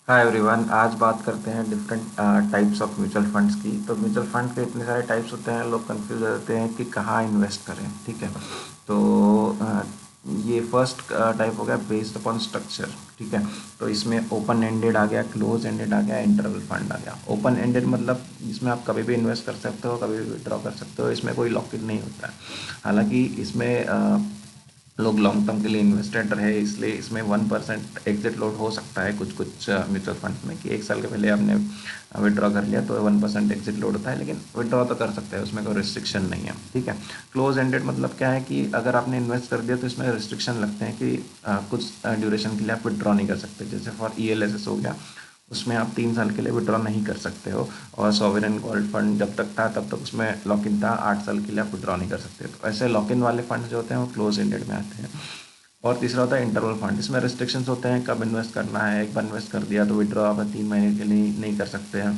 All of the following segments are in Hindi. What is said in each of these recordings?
हाय एवरीवन, आज बात करते हैं different types of mutual funds की। तो म्यूचुअल फंड के इतने सारे टाइप्स होते हैं, लोग कंफ्यूज हो जाते हैं कि कहाँ इन्वेस्ट करें। ठीक है। तो ये फर्स्ट टाइप हो गया बेस्ड अपॉन स्ट्रक्चर। ठीक है। तो इसमें ओपन एंडेड आ गया, क्लोज एंडेड आ गया, इंटरवल फंड आ गया। ओपन एंडेड मतलब इसमें आप कभी भी इन्वेस्ट कर सकते हो, कभी भी विड्रॉ कर सकते हो, इसमें कोई लॉक इन नहीं होता है। हालांकि इसमें लोग लॉन्ग टर्म के लिए इन्वेस्टेड रहे, इसलिए इसमें 1% एग्जिट लोड हो सकता है कुछ कुछ म्यूचुअल फंड्स में, कि एक साल के पहले आपने विड्रॉ कर लिया तो 1% एग्जिट लोड होता है, लेकिन विड्रॉ तो कर सकते हैं, उसमें कोई रिस्ट्रिक्शन नहीं है। ठीक है। क्लोज एंडेड मतलब क्या है कि अगर आपने इन्वेस्ट कर दिया तो इसमें रिस्ट्रिक्शन लगते हैं कि कुछ ड्यूरेशन के लिए आप विड्रॉ नहीं कर सकते। जैसे फॉर ELSS हो गया, उसमें आप 3 साल के लिए विड्रॉ नहीं कर सकते हो। और सॉवरेन गोल्ड फंड जब तक था तब तक उसमें लॉक इन था, 8 साल के लिए आप विड्रॉ नहीं कर सकते। तो ऐसे लॉक इन वाले फंड जो होते हैं वो क्लोज एंडेड में आते हैं। और तीसरा होता है इंटरवल फंड। इसमें रिस्ट्रिक्शंस होते हैं कब इन्वेस्ट करना है। एक बार इन्वेस्ट कर दिया तो विड्रॉ आप 3 महीने के लिए नहीं कर सकते हैं।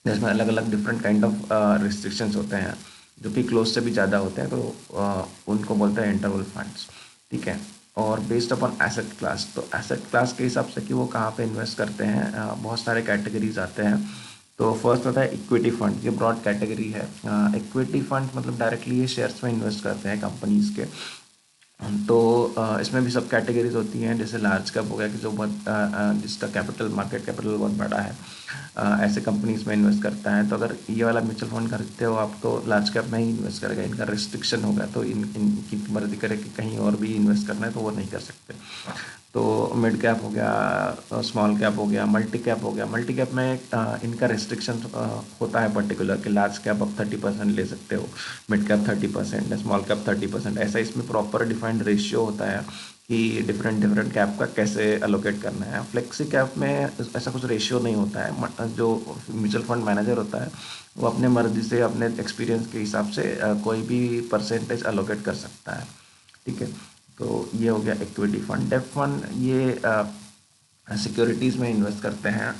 इसमें अलग अलग डिफरेंट काइंड ऑफ रिस्ट्रिक्शंस होते हैं, जो कि क्लोज से भी ज़्यादा होते हैं, तो उनको बोलते हैं इंटरवल फंड्स। ठीक है। और बेस्ड अपॉन एसेट क्लास, तो एसेट क्लास के हिसाब से कि वो कहाँ पे इन्वेस्ट करते हैं, बहुत सारे कैटेगरीज आते हैं। तो फर्स्ट होता है इक्विटी फंड, ये ब्रॉड कैटेगरी है। इक्विटी फंड मतलब डायरेक्टली ये शेयर्स में इन्वेस्ट करते हैं कंपनीज के। तो इसमें भी सब कैटेगरीज होती हैं। जैसे लार्ज कैप हो गया कि जो बहुत जिसका कैपिटल, मार्केट कैपिटल बहुत बड़ा है, ऐसे कंपनीज में इन्वेस्ट करता है। तो अगर ये वाला म्यूचुअल फंड खरीदते हो आप तो लार्ज कैप में ही इन्वेस्ट करेगा, इनका रिस्ट्रिक्शन होगा, तो इनकी मर्जी करे कि कहीं और भी इन्वेस्ट करना है तो वो नहीं कर सकते। तो मिड कैप हो गया, स्मॉल कैप हो गया, मल्टी कैप हो गया। मल्टी कैप में इनका रिस्ट्रिक्शन होता है पर्टिकुलर, कि लार्ज कैप आप 30% ले सकते हो, मिड कैप 30%, स्मॉल कैप 30%। ऐसा इसमें प्रॉपर डिफाइंड रेशियो होता है कि डिफरेंट डिफरेंट कैप का कैसे अलोकेट करना है। फ्लेक्सी कैप में ऐसा कुछ रेशियो नहीं होता है। जो म्यूचुअल फंड मैनेजर होता है वो अपने मर्जी से, अपने एक्सपीरियंस के हिसाब से कोई भी परसेंटेज अलोकेट कर सकता है। ठीक है। तो ये हो गया इक्विटी फंड। डेब्ट फंड ये सिक्योरिटीज़ में इन्वेस्ट करते हैं,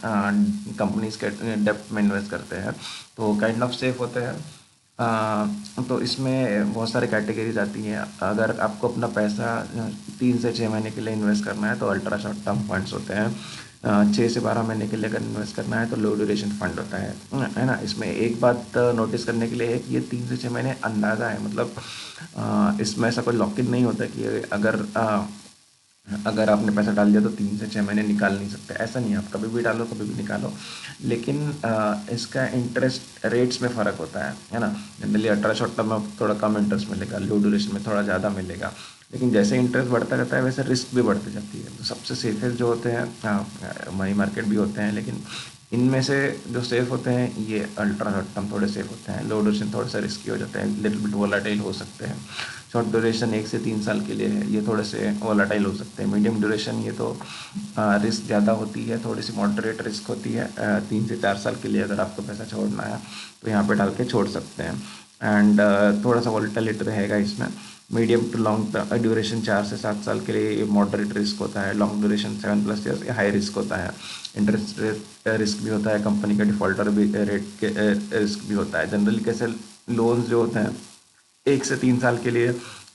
कंपनीज के डेब्ट में इन्वेस्ट करते हैं, तो काइंड ऑफ सेफ होते हैं। तो इसमें बहुत सारे कैटेगरीज आती हैं। अगर आपको अपना पैसा 3 से 6 महीने के लिए इन्वेस्ट करना है तो अल्ट्रा शॉर्ट टर्म फंड्स होते हैं। 6 से 12 महीने के लिए अगर इन्वेस्ट करना है तो लो ड्यूरेशन फंड होता है ना। इसमें एक बात नोटिस करने के लिए है कि ये 3 से 6 महीने अंदाज़ा है, मतलब इसमें ऐसा कोई लॉक इन नहीं होता कि अगर आपने पैसा डाल दिया तो 3 से 6 महीने निकाल नहीं सकते। ऐसा नहीं है, आप कभी भी डालो कभी भी निकालो। लेकिन इसका इंटरेस्ट रेट्स में फ़र्क होता है ना। जनरली अल्ट्रा शॉर्ट टर्म में थोड़ा कम इंटरेस्ट मिलेगा, लो ड्यूरेशन में थोड़ा ज़्यादा मिलेगा। लेकिन जैसे इंटरेस्ट बढ़ता रहता है वैसे रिस्क भी बढ़ती जाती है। तो सबसे सेफेस्ट जो होते हैं, मनी मार्केट भी होते हैं, लेकिन इनमें से जो सेफ होते हैं ये अल्ट्रा शॉर्ट टर्म थोड़े सेफ होते हैं। लो ड्यूरेशन थोड़े से रिस्की हो जाते हैं, लिटिल बिट वोलाटाइल हो सकते हैं। शॉर्ट ड्यूरेशन 1 से 3 साल के लिए है, ये थोड़े से वोलाटाइल हो सकते हैं। मीडियम ड्यूरेशन ये तो रिस्क ज़्यादा होती है, थोड़ी सी मॉडरेट रिस्क होती है। 3 से 4 साल के लिए अगर आपको पैसा छोड़ना है तो यहाँ पे डाल के छोड़ सकते हैं। एंड थोड़ा सा वोलेटिलिटी रहेगा इसमें। मीडियम टू लॉन्ग ड्यूरेशन 4 से 7 साल के लिए मॉडरेट रिस्क होता है। लॉन्ग ड्यूरेशन 7+ ईयर्स ये हाई रिस्क होता है। इंटरेस्ट रेट रिस्क भी होता है, कंपनी का डिफॉल्टर भी रेट के रिस्क भी होता है। जनरली कैसे लोन्स जो होते हैं 1 से 3 साल के लिए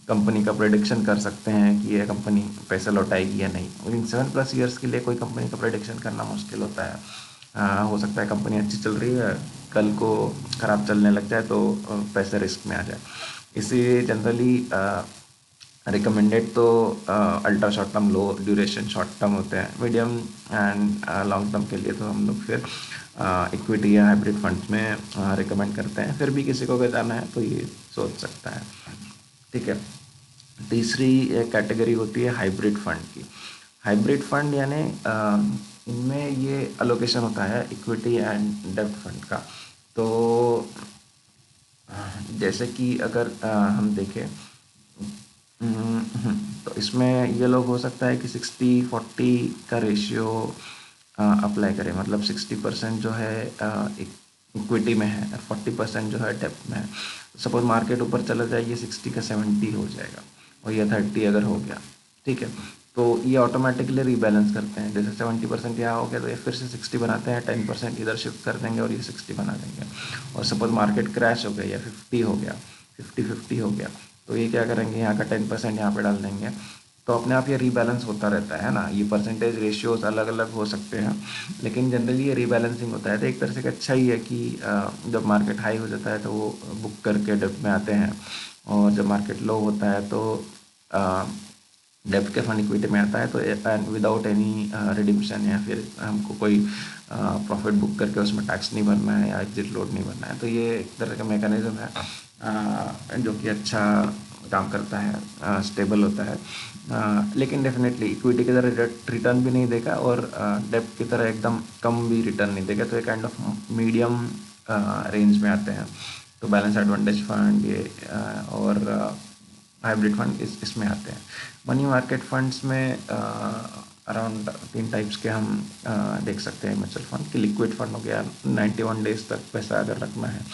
कंपनी का प्रेडिक्शन कर सकते हैं कि ये कंपनी पैसा लौटाएगी या नहीं, लेकिन 7+ ईयर्स के लिए कोई कंपनी का प्रेडिक्शन करना मुश्किल होता है। हो सकता है कंपनी अच्छी चल रही है, कल को ख़राब चलने लग जाए तो पैसे रिस्क में आ जाए। इसीलिए जनरली रिकमेंडेड तो अल्ट्रा शॉर्ट टर्म, लो ड्यूरेशन शॉर्ट टर्म होते हैं। मीडियम एंड लॉन्ग टर्म के लिए तो हम लोग फिर इक्विटी या हाइब्रिड फंड्स में रिकमेंड करते हैं। फिर भी किसी को अगर जाना है तो ये सोच सकता है। ठीक है। तीसरी कैटेगरी होती है हाइब्रिड फंड की। हाइब्रिड फंड यानी इनमें ये अलोकेशन होता है इक्विटी एंड डेब्ट फंड का। तो जैसे कि अगर हम देखें, तो इसमें ये लोग हो सकता है कि 60-40 का रेशियो अप्लाई करें, मतलब 60% जो है इक्विटी में है और 40% जो है डेब्ट में है। सपोज मार्केट ऊपर चला जाए, ये 60 का 70 हो जाएगा और ये 30 अगर हो गया। ठीक है। तो ये ऑटोमेटिकली रीबैलेंस करते हैं। जैसे 70% यहाँ हो गया तो ये फिर से 60 बनाते हैं, 10% इधर शिफ्ट कर देंगे और ये 60 बना देंगे। और सपोज मार्केट क्रैश हो गया या 50 हो गया, 50-50 हो गया, तो ये क्या करेंगे, यहाँ का 10% यहाँ पे डाल देंगे तो अपने आप ये रीबैलेंस होता रहता है ना। ये परसेंटेज रेशियोज अलग अलग हो सकते हैं, लेकिन जनरली ये रीबैलेंसिंग होता है। तो एक तरह से अच्छा ही है कि जब मार्केट हाई हो जाता है तो वो बुक करके डेप्ट में आते हैं, और जब मार्केट लो होता है तो डेप्ट के फंड इक्विटी में आता है, तो विदाउट एनी रिडिम्पशन या फिर हमको कोई प्रॉफिट बुक करके उसमें टैक्स नहीं भरना है या एग्जिट लोड नहीं भरना है। तो ये एक तरह का मैकेनिज्म है जो कि अच्छा काम करता है, स्टेबल होता है। लेकिन डेफिनेटली इक्विटी की तरह रिटर्न भी नहीं देगा और डेप्ट की तरह एकदम कम भी रिटर्न नहीं देगा। तो एक काइंड ऑफ मीडियम रेंज में आते हैं। तो बैलेंस एडवांटेज फंड ये और हाइब्रिड फंड इसमें आते हैं। मनी मार्केट फंड्स में अराउंड 3 टाइप्स के हम देख सकते हैं म्यूचुअल फंड की। लिक्विड फंड हो गया, 91 डेज तक पैसा अगर रखना है।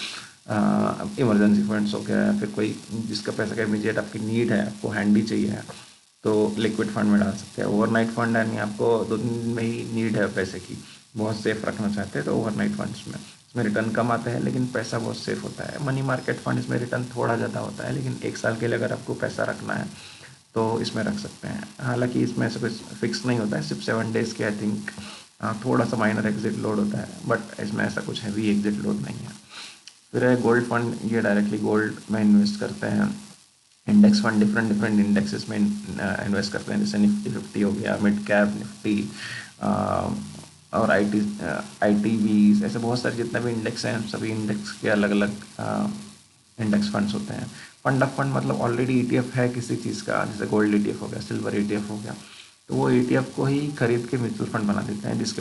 इमरजेंसी फंड्स हो गया, फिर कोई जिसका पैसा का इमीडिएट आपकी नीड है, आपको हैंडी चाहिए है, तो लिक्विड फंड में डाल सकते हैं। ओवरनाइट फंड यानी आपको 2 दिन में ही नीड है पैसे की, बहुत सेफ रखना चाहते हैं, तो ओवरनाइट फंड्स में इसमें रिटर्न कम आते हैं लेकिन पैसा बहुत सेफ होता है। मनी मार्केट फंड इसमें रिटर्न थोड़ा ज़्यादा होता है, लेकिन 1 साल के लिए अगर आपको पैसा रखना है तो इसमें रख सकते हैं। हालांकि इसमें ऐसा कुछ फिक्स नहीं होता है, सिर्फ 7 डेज़ के आई थिंक थोड़ा सा माइनर एग्जिट लोड होता है, बट इसमें ऐसा कुछ हैवी एग्जिट लोड नहीं है। फिर है गोल्ड फंड, ये डायरेक्टली गोल्ड में इन्वेस्ट करते हैं। Index fund different different indexes में इन्वेस्ट करते हैं, जैसे निफ्टी 50 हो गया, मिड कैप निफ्टी, और आई टी वीज, ऐसे बहुत सारे जितने भी इंडेक्स हैं सभी इंडेक्स के अलग अलग इंडेक्स फंड्स होते हैं। फंड ऑफ फंड मतलब ऑलरेडी ईटीएफ है किसी चीज़ का, जैसे गोल्ड ईटीएफ हो गया, सिल्वर ईटीएफ हो गया, तो वो ईटीएफ को ही खरीद के म्यूचुअल फंड बना देते हैं। जिसके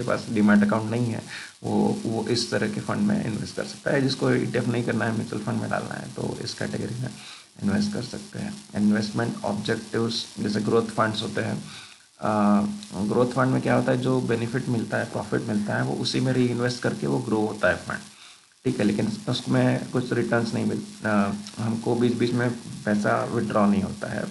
पास डीमैट अकाउंट नहीं है वो इस तरह के फंड में इन्वेस्ट कर सकता है। जिसको ईटीएफ नहीं करना है, म्यूचुअल फंड में डालना है, तो इस कैटेगरी में इन्वेस्ट कर सकते हैं। इन्वेस्टमेंट ऑब्जेक्टिव्स जैसे ग्रोथ फंड्स होते हैं। ग्रोथ फंड में क्या होता है, जो बेनिफिट मिलता है, प्रॉफिट मिलता है, वो उसी में री इन्वेस्ट करके वो ग्रो होता है फंड, ठीक है। लेकिन उसमें कुछ रिटर्न्स नहीं हमको बीच बीच में पैसा विड्रॉ नहीं होता है।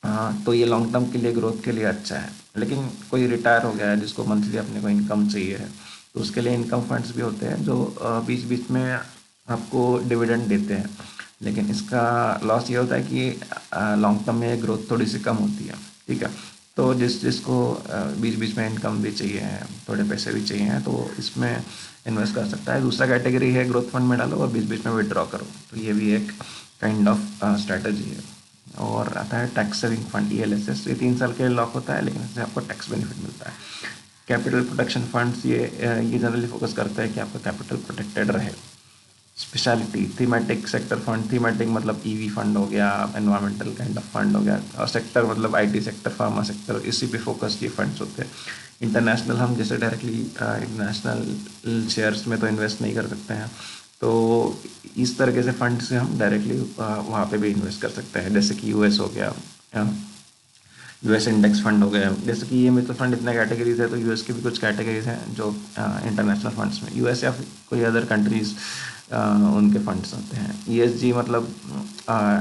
हाँ, तो ये लॉन्ग टर्म के लिए, ग्रोथ के लिए अच्छा है। लेकिन कोई रिटायर हो गया है जिसको मंथली अपने को इनकम चाहिए है, तो उसके लिए इनकम फंड्स भी होते हैं जो बीच बीच में आपको डिविडेंड देते हैं। लेकिन इसका लॉस ये होता है कि लॉन्ग टर्म में ग्रोथ थोड़ी सी कम होती है, ठीक है। तो जिसको बीच बीच में इनकम भी चाहिए है, थोड़े पैसे भी चाहिए हैं, तो इसमें इन्वेस्ट कर सकता है। दूसरा कैटेगरी है ग्रोथ फंड में डालो और बीच बीच में विड्रॉ करो, तो ये भी एक काइंड ऑफ स्ट्रैटेजी है। और आता है टैक्स सेविंग फंड, ELSS, ये 3 साल के लिए लॉक होता है, लेकिन इससे आपको टैक्स बेनिफिट मिलता है। कैपिटल प्रोटेक्शन फंड्स, ये जनरली फोकस करता है कि आपका कैपिटल प्रोटेक्टेड रहे। Speciality thematic sector fund, thematic मतलब ईवी फंड हो गया, एनवायरमेंटल काइंड ऑफ फंड हो गया, और सेक्टर मतलब IT सेक्टर, फार्मा सेक्टर, इसी पे फोकस ये फंड्स होते हैं। इंटरनेशनल, हम जैसे डायरेक्टली इंटरनेशनल शेयर्स में तो इन्वेस्ट नहीं कर सकते हैं, तो इस तरीके से फंड से हम डायरेक्टली वहाँ पे भी इन्वेस्ट कर सकते हैं। जैसे कि US हो गया, US इंडेक्स फंड हो गया। जैसे कि ये म्यूचुअल फंड इतने कैटेगरीज है, तो US की भी कुछ कैटेगरीज हैं जो इंटरनेशनल फंड्स में, US या कोई अदर कंट्रीज उनके फंड्स होते हैं। ESG मतलब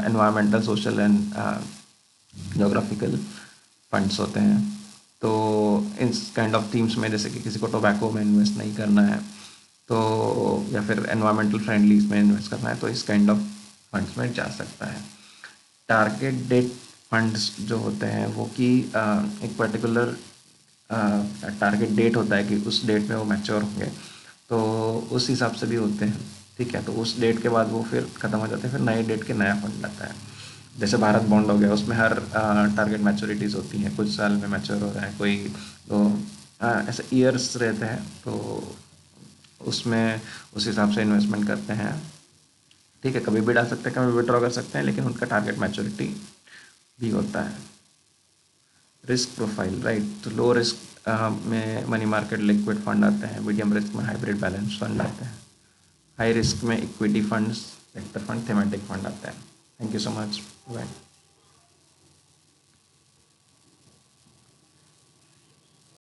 environmental, social and geographical funds होते हैं। तो इन काइंड ऑफ थीम्स में, जैसे कि किसी को टोबैको में इन्वेस्ट नहीं करना है, तो या फिर एनवायरमेंटल फ्रेंडली में इन्वेस्ट करना है, तो इस काइंड ऑफ फंड्स में जा सकता है। टारगेट डेट फंड्स जो होते हैं वो कि एक पर्टिकुलर टारगेट डेट होता है कि उस डेट में वो मैच्योर होंगे, तो उस हिसाब से भी होते हैं, ठीक है। तो उस डेट के बाद वो फिर ख़त्म हो जाते हैं, फिर नए डेट के नया फंड आता है। जैसे भारत बॉन्ड हो गया, उसमें हर टारगेट मैच्योरिटीज़ होती हैं, कुछ साल में मैच्योर हो रहा है कोई, तो ऐसे ईयर्स रहते हैं, तो उसमें उस हिसाब से इन्वेस्टमेंट करते हैं, ठीक है। कभी भी डाल सकते हैं, कभी विड्रॉ कर सकते हैं, लेकिन उनका टारगेट मैच्योरिटी भी होता है। रिस्क प्रोफाइल, राइट, तो लो रिस्क में मनी मार्केट लिक्विड फंड आते हैं, मीडियम रिस्क में हाइब्रिड बैलेंस फंड आते हैं, हाई रिस्क में equity funds, sector fund, thematic fund आते हैं। Thank you so much, bye.